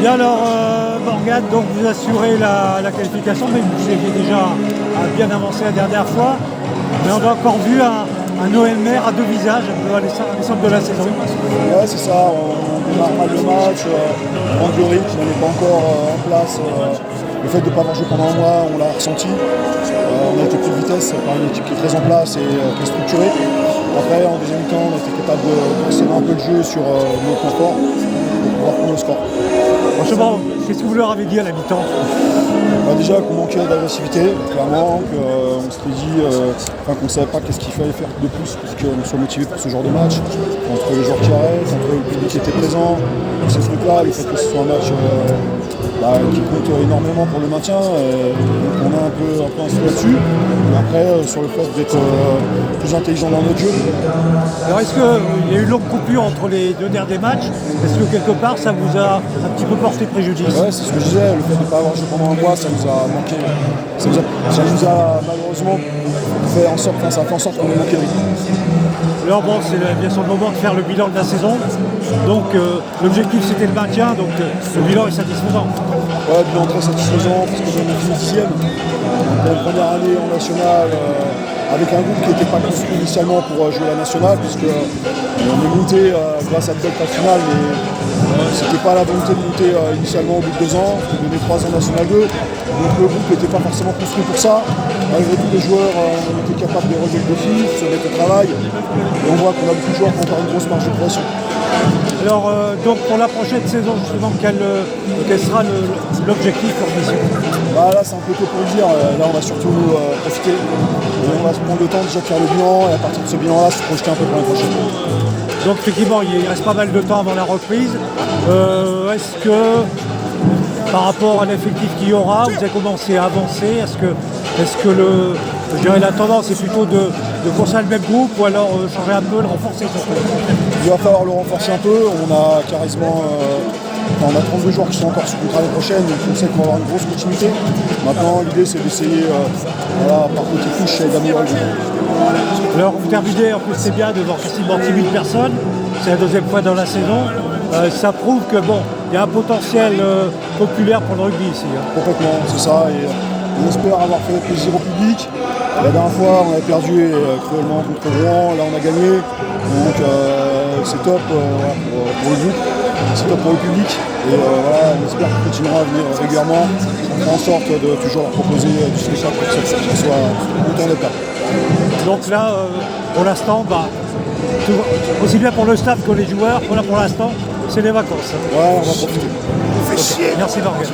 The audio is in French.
Bien alors, Morgane, donc vous assurez la qualification, mais vous aviez déjà bien avancé la dernière fois. Mais on a encore vu un Noël Maire à deux visages à l'ensemble de la saison. Ouais, c'est ça, on démarre mal le match, Andrew Rick n'est pas encore en place. Le fait de ne pas avoir joué pendant un mois, on l'a ressenti. On a été plus de vitesse par une équipe qui est très en place et qui est structurée. Après, en deuxième mi-temps, on a été capable de serrer un peu le jeu sur nos points forts pour pouvoir prendre le score. Franchement, qu'est-ce que vous leur avez dit à la mi-temps? Déjà qu'on manquait d'agressivité, clairement, qu'on s'était dit qu'on ne savait pas qu'est-ce qu'il fallait faire de plus pour qu'on soit motivé pour ce genre de match. Entre les joueurs qui arrêtent, entre le public qui était présent, tous ces trucs-là, le fait que ce soit un match qui compte énormément pour le maintien, on a un peu insisté là-dessus. Et après, sur le fait d'être plus intelligent dans notre jeu. Alors est-ce qu'il y a eu une longue coupure entre les deux derniers matchs? Est-ce que quelque part ça vous a un petit peu porté préjudice? Ouais, c'est ce que je disais, le fait de ne pas avoir joué pendant un mois, ça nous a manqué. Ça nous a malheureusement fait en sorte qu'on ait manqué de rythme. Alors bon, c'est bien sûr le moment de faire le bilan de la saison. Donc l'objectif c'était le maintien, donc le bilan est satisfaisant. Ouais, bilan très satisfaisant parce qu'on est fini 10e. Pour une première année en nationale, avec un groupe qui n'était pas construit initialement pour jouer la nationale, puisque on est monté grâce à une belle phase finale, mais c'était pas la volonté de monter initialement au bout de 2 ans, de donner 3 ans national 2. Donc le groupe n'était pas forcément construit pour ça. Malgré tout, les joueurs ont été capables de relever le défi, de se mettre au travail. Et on voit qu'on a beaucoup de joueurs qui ont encore une grosse marge de progression. Alors donc pour la prochaine saison, justement, quel sera l'objectif pour mission? Là c'est un peu tôt pour le dire, là on va surtout profiter. On va se prendre le temps déjà de faire le bilan et à partir de ce bilan là se projeter un peu pour l'année prochaine. Donc effectivement il reste pas mal de temps avant la reprise. Est-ce que par rapport à l'effectif qu'il y aura, vous avez commencé à avancer? Est-ce que je dirais la tendance est plutôt de conserver le même groupe ou alors changer un peu, le renforcer? Il va falloir le renforcer un peu. On a quasiment on a 32 joueurs qui sont encore sous contrat l'année prochaine, donc on sait qu'on va avoir une grosse continuité. Maintenant l'idée c'est d'essayer par petite touche d'améliorer le groupe. Alors vous terminez, en plus c'est bien devant quasiment 10 000 personnes, c'est la deuxième fois dans la saison. Ça prouve que bon, il y a un potentiel populaire pour le rugby ici. Complètement, c'est ça. Et on espère avoir fait plaisir au public. La dernière fois, on avait perdu cruellement contre Rouen. Là, on a gagné. Donc, c'est top pour le groupe, c'est top pour le public. Et on espère qu'on continuera à venir régulièrement. On fera en sorte de toujours leur proposer du spectacle pour que ça soit autant d'être là. Donc là, pour l'instant, aussi bien pour le staff que les joueurs, pour l'instant, c'est les vacances. Ouais, on va profiter. Merci Morgane. Ouais.